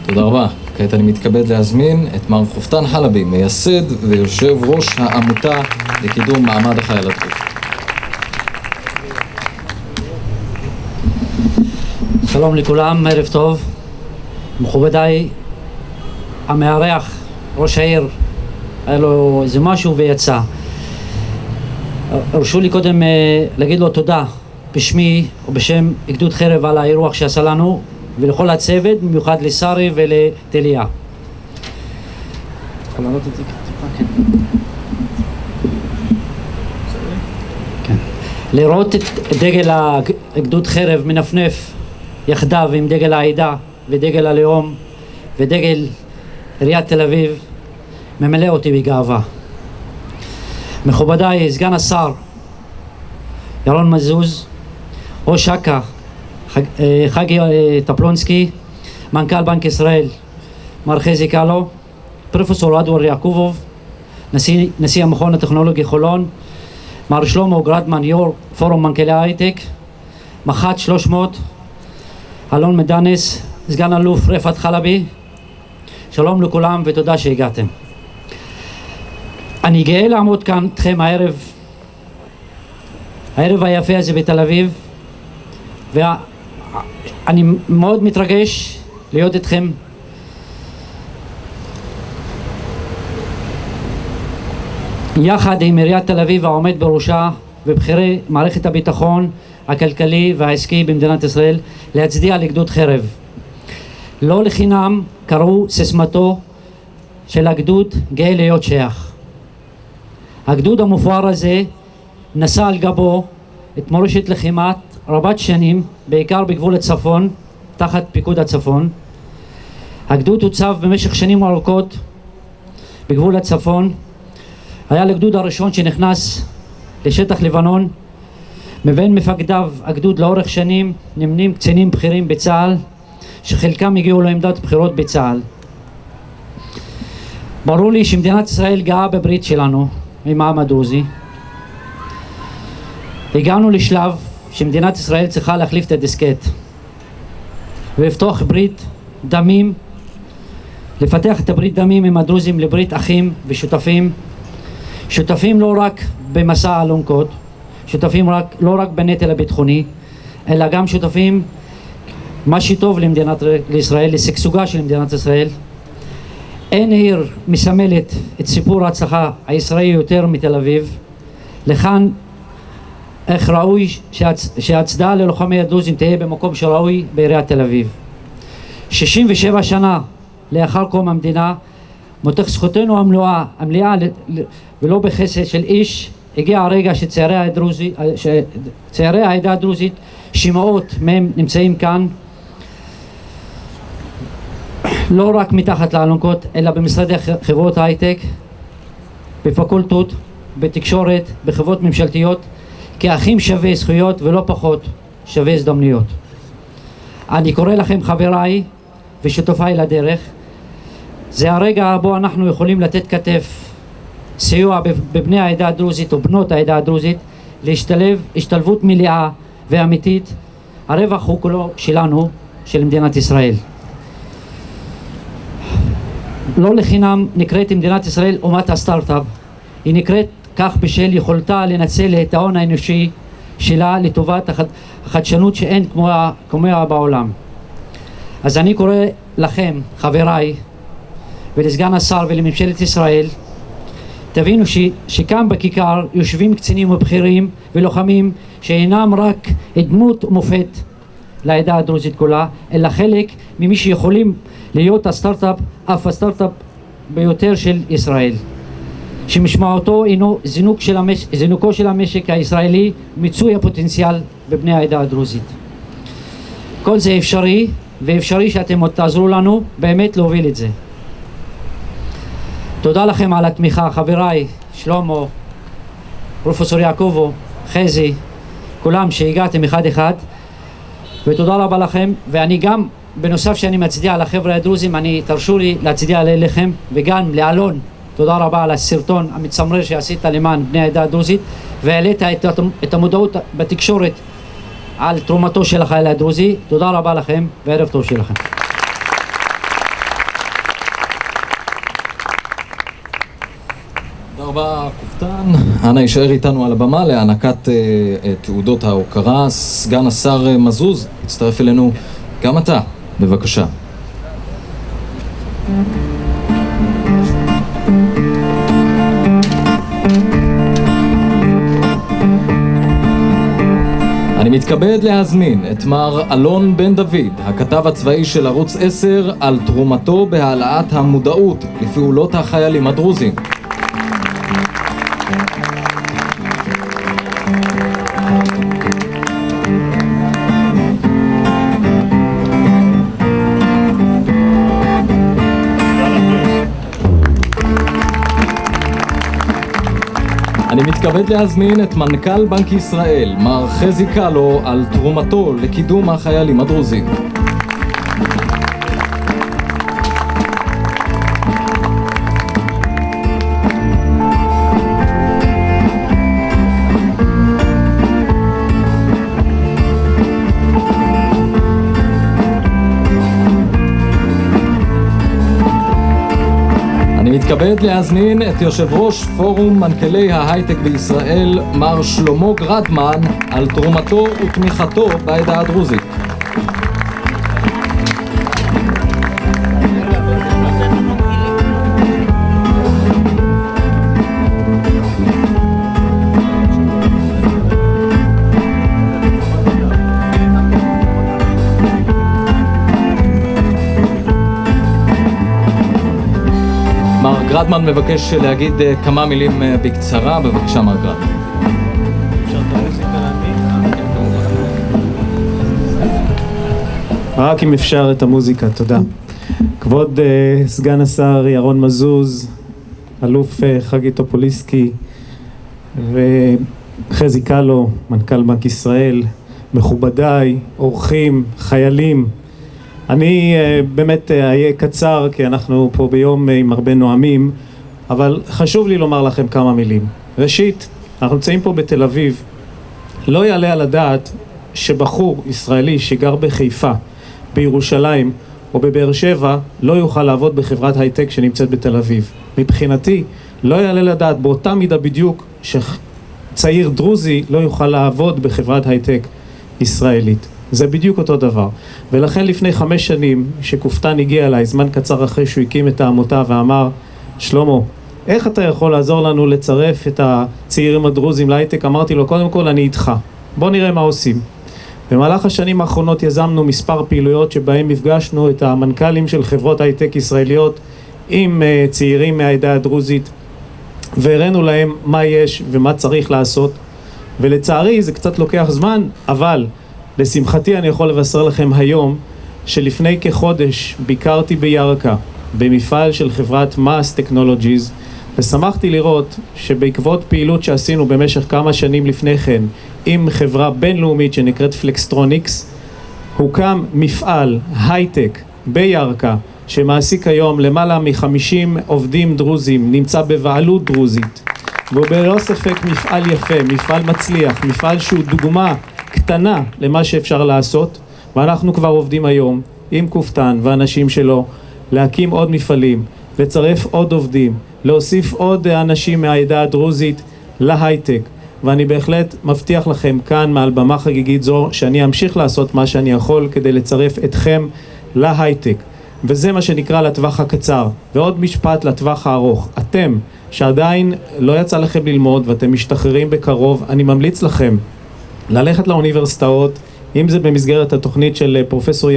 תודה רבה. כעת אני מתכבד להזמין את מר חופתן חלבי, מייסד ויושב ראש העמותה לקידום מעמד החייל הדרוזי. שלום לכולם, ערב טוב. מכובדיי, המארח, ראש העיר, היה לו איזה משהו ויצא. הרשו לי קודם להגיד לו תודה בשמי ובשם גדוד חרב על האירוח שעשה לנו, ולכל הצוות, במיוחד לשרי ולטליה. יכול לעלות את זה טיפה? כן. לראות את דגל הגדוד חרב מנפנף יחדיו עם דגל העדה ודגל הלאום ודגל עיריית תל אביב ממלא אותי בגאווה. מכובדיי, סגן השר ירון מזוז, ראש אכ"א חגי טפלונסקי, מנכ"ל בנק ישראל מר חזי קלו, פרופסור אדוארד יעקובוב, נשיא המכון הטכנולוגי חולון, מר שלמה גרדמן, יו"ר פורום מנכ"לי ההייטק, מח"ט 300, אלון מדנס, סגן אלוף רפת חלבי. שלום לכולם ותודה שהגעתם. אני גאה לעמוד כאן איתכם הערב היפה הזה בתל אביב, ואני מאוד מתרגש להיות איתכם. יחד עם עיריית תל אביב העומד בראשה ובכירי מערכת הביטחון הכלכלי והעסקי במדינת ישראל, להצדיע לגדוד חרב. לא לחינם קראו סיסמתו של הגדוד גאה להיות שייך. הגדוד המופואר הזה נשא על גבו את מורשת לחימת רבת שנים, בעיקר בגבול הצפון, תחת פיקוד הצפון. הגדוד הוצב במשך שנים ארוכות בגבול הצפון. היה לגדוד הראשון שנכנס לשטח לבנון. מבין מפקדיו הגדוד לאורך שנים נמנים קצינים בכירים בצה"ל, שחלקם הגיעו לעמדת בחירות בצה"ל. ברור לי שמדינת ישראל גאה בברית שלנו עם העם הדרוזי. הגענו לשלב שמדינת ישראל צריכה להחליף את הדיסקט ולפתוח ברית דמים, לפתח את הברית דמים עם הדרוזים לברית אחים ושותפים, שותפים לא רק במסע האלונקות, שותפים לא רק בנטל הביטחוני, אלא גם שותפים מה שטוב למדינת ישראל, לשגשוגה של מדינת ישראל. אין עיר מסמלת את סיפור ההצלחה הישראלי יותר מתל אביב. לכאן איך ראוי שההצדעה ללוחמי הדרוזים תהיה במקום שראוי בעיריית תל אביב. 67 שנה לאחר קום המדינה, מתוך זכותנו המלאה ולא בחסד של איש, הגיע הרגע שצעירי העדה הדרוזית, שמאות מהם נמצאים כאן, לא רק מתחת לאלונקות, אלא במשרדי חברות ההייטק, בפקולטות, בתקשורת, בחברות ממשלתיות, כאחים שווה זכויות ולא פחות שווה הזדמנויות. אני קורא לכם חבריי ושותפיי לדרך, זה הרגע בו אנחנו יכולים לתת כתף, סיוע בבני העדה הדרוזית ובנות העדה הדרוזית, להשתלב השתלבות מלאה ואמיתית. הרווח הוא כולו שלנו, של מדינת ישראל. לא לחינם נקראת מדינת ישראל אומת הסטארט-אפ. היא נקראת כך בשל יכולתה לנצל את ההון האנושי שלה לטובת החדשנות שאין כמוה בעולם. אז אני קורא לכם, חבריי, ולסגן השר ולממשלת ישראל, תבינו שכאן בכיכר יושבים קצינים ובכירים ולוחמים שאינם רק דמות מופת לעדה הדרוזית כולה, אלא חלק ממי שיכולים להיות הסטארט-אפ, אף הסטארט-אפ ביותר של ישראל, שמשמעותו אינו זינוקו של המשק הישראלי, מיצוי הפוטנציאל בבני העדה הדרוזית. כל זה אפשרי, ואפשרי שאתם עוד תעזרו לנו באמת להוביל את זה. תודה לכם על התמיכה, חבריי, שלמה, פרופסור יעקובו, חזי, כולם שהגעתם אחד אחד, ותודה רבה לכם. ואני גם, בנוסף שאני מצדיע לחבר'ה הדרוזים, תרשו לי להצדיע לכם, וגם לאלון, תודה רבה על הסרטון המצמרר שעשית למען בני העדה הדרוזית, והעלית את המודעות בתקשורת על תרומתו של החייל הדרוזי. תודה רבה לכם וערב טוב שלכם. רבה, קופטן. אנא יישאר איתנו על הבמה להענקת תעודות ההוקרה. סגן השר מזוז, הצטרף אלינו גם אתה, בבקשה. אני מתכבד להזמין את מר אלון בן דוד, הכתב הצבאי של ערוץ 10, על תרומתו בהעלאת המודעות לפעולות החיילים הדרוזים. אני מתכבד להזמין את מנכ"ל בנק ישראל, מר חזי קלו, על תרומתו לקידום החיילים הדרוזים. אני מתכבד להזמין את יושב ראש פורום מנכ"לי ההייטק בישראל, מר שלמה גרדמן, על תרומתו ותמיכתו בעדה הדרוזית. מר גרדמן מבקש להגיד כמה מילים בקצרה, בבקשה מר גרדמן. רק אם אפשר את המוזיקה, תודה. כבוד סגן השר ירון מזוז, אלוף חגי טופוליסקי וחזי קלו, מנכ"ל בנק ישראל, מכובדיי, אורחים, חיילים, אני באמת אהיה קצר כי אנחנו פה ביום עם הרבה נואמים, אבל חשוב לי לומר לכם כמה מילים. ראשית, אנחנו נמצאים פה בתל אביב. לא יעלה על הדעת שבחור ישראלי שגר בחיפה, בירושלים או בבאר שבע לא יוכל לעבוד בחברת הייטק שנמצאת בתל אביב. מבחינתי לא יעלה לדעת באותה מידה בדיוק שצעיר דרוזי לא יוכל לעבוד בחברת הייטק ישראלית. זה בדיוק אותו דבר. ולכן לפני 5 שנים שקופטן הגיע אליי, זמן קצר אחרי שהוא הקים את העמותה ואמר, שלמה, איך אתה יכול לעזור לנו לצרף את הצעירים הדרוזים להייטק? אמרתי לו, קודם כל אני איתך, בוא נראה מה עושים. במהלך השנים האחרונות יזמנו מספר פעילויות שבהם הפגשנו את המנכ"לים של חברות הייטק ישראליות עם צעירים מהעדה הדרוזית, והראינו להם מה יש ומה צריך לעשות. ולצערי זה קצת לוקח זמן, אבל לשמחתי אני יכול לבשר לכם היום שלפני כחודש ביקרתי בירכא במפעל של חברת מאס טכנולוגיז, ושמחתי לראות שבעקבות פעילות שעשינו במשך כמה שנים לפני כן עם חברה בינלאומית שנקראת פלקסטרוניקס, הוקם מפעל הייטק בירכא שמעסיק היום למעלה מ-50 עובדים דרוזים, נמצא בבעלות דרוזית, והוא בלא ספק מפעל יפה, מפעל מצליח, מפעל שהוא דוגמה קטנה למה שאפשר לעשות. ואנחנו כבר עובדים היום עם קופטן ואנשים שלו להקים עוד מפעלים, לצרף עוד עובדים, להוסיף עוד אנשים מהעדה הדרוזית להייטק. ואני בהחלט מבטיח לכם כאן מעל במה חגיגית זו שאני אמשיך לעשות מה שאני יכול כדי לצרף אתכם להייטק. וזה מה שנקרא לטווח הקצר. ועוד משפט לטווח הארוך. אתם שעדיין לא יצא לכם ללמוד ואתם משתחררים בקרוב, אני ממליץ לכם ללכת לאוניברסיטאות, אם זה במסגרת התוכנית של פרופסור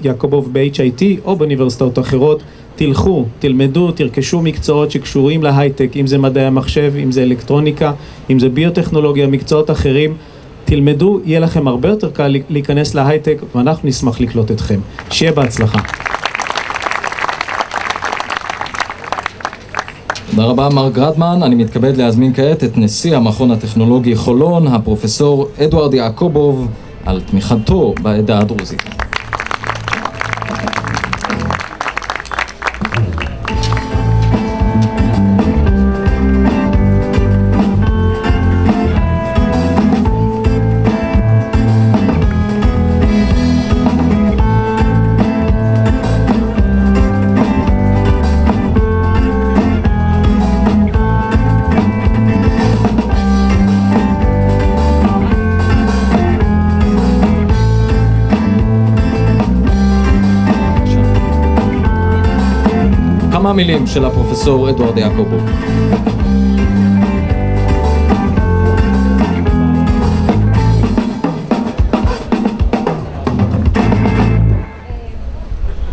יעקובוב ב-HIT או באוניברסיטאות אחרות. תלכו, תלמדו, תרכשו מקצועות שקשורים להייטק, אם זה מדעי המחשב, אם זה אלקטרוניקה, אם זה ביוטכנולוגיה, מקצועות אחרים. תלמדו, יהיה לכם הרבה יותר קל להיכנס להייטק, ואנחנו נשמח לקלוט אתכם. שיהיה בהצלחה. תודה רבה מר גרדמן. אני מתכבד להזמין כעת את נשיא המכון הטכנולוגי חולון, הפרופסור אדוארד יעקובוב, על תמיכתו בעדה הדרוזית. כמה מילים של הפרופסור אדוארד יעקובוב.